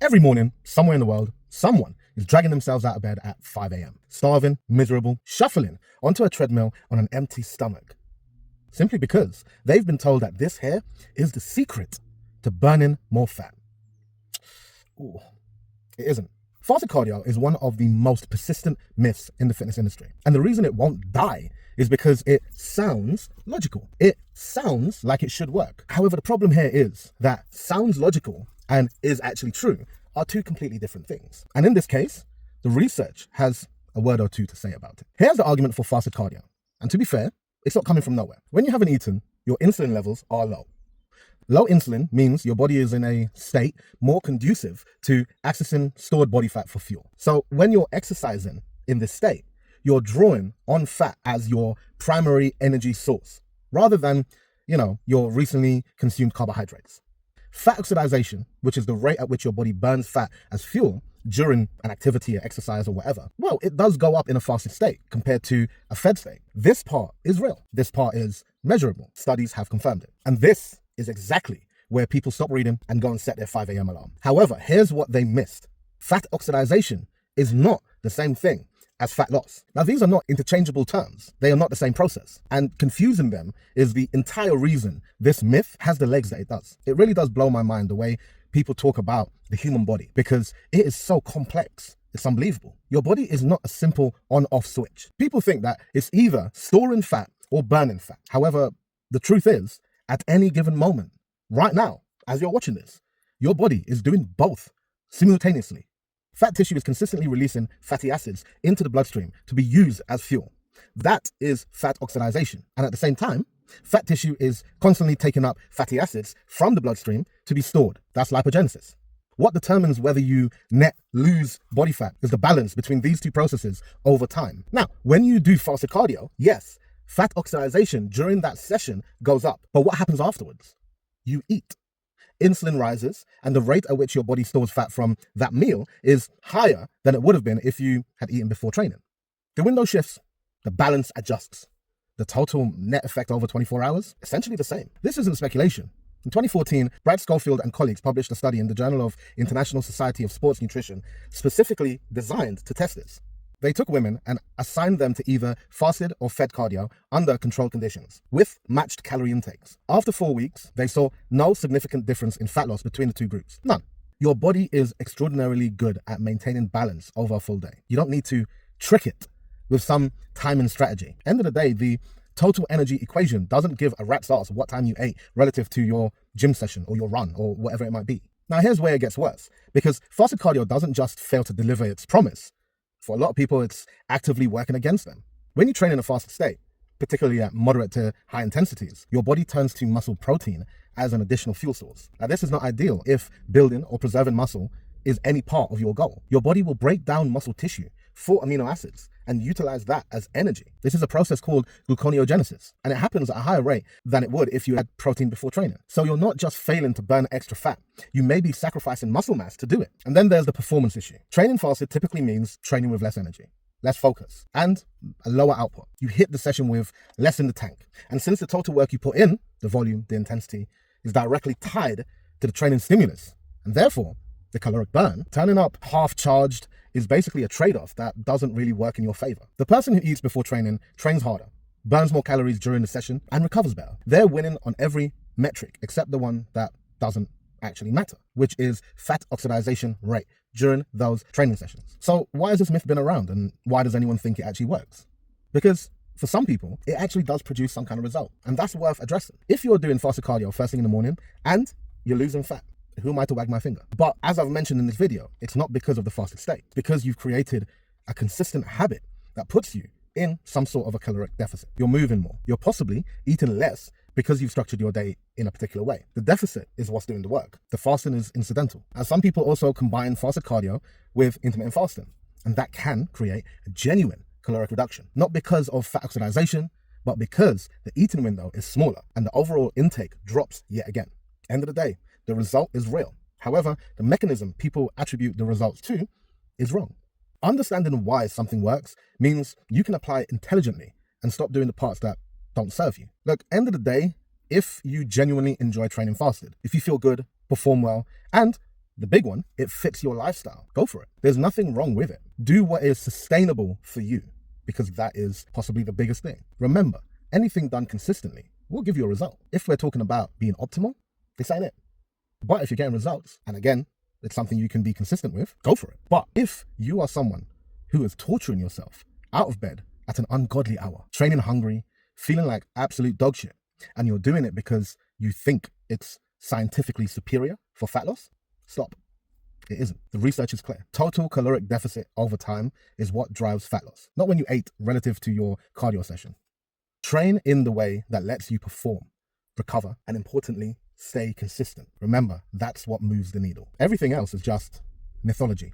Every morning, somewhere in the world, someone is dragging themselves out of bed at 5 a.m., starving, miserable, shuffling onto a treadmill on an empty stomach. Simply because they've been told that this here is the secret to burning more fat. Ooh, it isn't. Fasted cardio is one of the most persistent myths in the fitness industry. And the reason it won't die is because it sounds logical. It sounds like it should work. However, the problem here is that sounds logical and is actually true are two completely different things. And in this case, the research has a word or two to say about it. Here's the argument for fasted cardio. And to be fair, it's not coming from nowhere. When you haven't eaten, your insulin levels are low. Low insulin means your body is in a state more conducive to accessing stored body fat for fuel. So when you're exercising in this state, you're drawing on fat as your primary energy source, rather than, your recently consumed carbohydrates. Fat oxidation, which is the rate at which your body burns fat as fuel during an activity or exercise or whatever, well, it does go up in a fasted state compared to a fed state. This part is real. This part is measurable. Studies have confirmed it. And this is exactly where people stop reading and go and set their 5 a.m. alarm. However, here's what they missed. Fat oxidation is not the same thing as fat loss. Now, these are not interchangeable terms. They are not the same process. And confusing them is the entire reason this myth has the legs that it does. It really does blow my mind the way people talk about the human body, because it is so complex. It's unbelievable. Your body is not a simple on-off switch. People think that it's either storing fat or burning fat. However, the truth is, at any given moment, right now, as you're watching this, your body is doing both simultaneously. Fat tissue is consistently releasing fatty acids into the bloodstream to be used as fuel. That is fat oxidation. And at the same time, fat tissue is constantly taking up fatty acids from the bloodstream to be stored. That's lipogenesis. What determines whether you net lose body fat is the balance between these two processes over time. Now, when you do fasted cardio, yes, fat oxidation during that session goes up. But what happens afterwards? You eat. Insulin rises, and the rate at which your body stores fat from that meal is higher than it would have been if you had eaten before training. The window shifts, the balance adjusts. The total net effect over 24 hours, essentially the same. This isn't speculation. In 2014, Brad Schofield and colleagues published a study in the Journal of International Society of Sports Nutrition specifically designed to test this. They took women and assigned them to either fasted or fed cardio under controlled conditions with matched calorie intakes. After 4 weeks, they saw no significant difference in fat loss between the two groups. None. Your body is extraordinarily good at maintaining balance over a full day. You don't need to trick it with some timing strategy. End of the day, the total energy equation doesn't give a rat's ass what time you ate relative to your gym session or your run or whatever it might be. Now, here's where it gets worse, because fasted cardio doesn't just fail to deliver its promise. For a lot of people, it's actively working against them. When you train in a fasted state, particularly at moderate to high intensities, your body turns to muscle protein as an additional fuel source. Now, this is not ideal if building or preserving muscle is any part of your goal. Your body will break down muscle tissue for amino acids and utilize that as energy. This is a process called gluconeogenesis, and it happens at a higher rate than it would if you had protein before training. So you're not just failing to burn extra fat, you may be sacrificing muscle mass to do it. And then there's the performance issue. Training fasted typically means training with less energy, less focus, and a lower output. You hit the session with less in the tank. And since the total work you put in, the volume, the intensity, is directly tied to the training stimulus, and therefore the caloric burn, turning up half charged is basically a trade-off that doesn't really work in your favor. The person who eats before training trains harder, burns more calories during the session, and recovers better. They're winning on every metric except the one that doesn't actually matter, which is fat oxidation rate during those training sessions. So why has this myth been around, and why does anyone think it actually works? Because for some people, it actually does produce some kind of result, and that's worth addressing. If you're doing fasted cardio first thing in the morning and you're losing fat, who am I to wag my finger? But as I've mentioned in this video, it's not because of the fasted state. It's because you've created a consistent habit that puts you in some sort of a caloric deficit. You're moving more. You're possibly eating less because you've structured your day in a particular way. The deficit is what's doing the work. The fasting is incidental. And some people also combine fasted cardio with intermittent fasting, and that can create a genuine caloric reduction. Not because of fat oxidation, but because the eating window is smaller and the overall intake drops yet again. End of the day, the result is real. However, the mechanism people attribute the results to is wrong. Understanding why something works means you can apply it intelligently and stop doing the parts that don't serve you. Look, end of the day, if you genuinely enjoy training fasted, if you feel good, perform well, and The big one, it fits your lifestyle. Go for it. There's nothing wrong with it. Do what is sustainable for you, because that is possibly the biggest thing. Remember, anything done consistently will give you a result. If we're talking about being optimal, this ain't it. But if you're getting results, and again, it's something you can be consistent with, go for it. But if you are someone who is torturing yourself out of bed at an ungodly hour, training hungry, feeling like absolute dog shit, and you're doing it because you think it's scientifically superior for fat loss, stop. It isn't. The research is clear. Total caloric deficit over time is what drives fat loss, not when you ate relative to your cardio session. Train in the way that lets you perform, recover, and importantly, stay consistent. Remember, that's what moves the needle. Everything else is just mythology.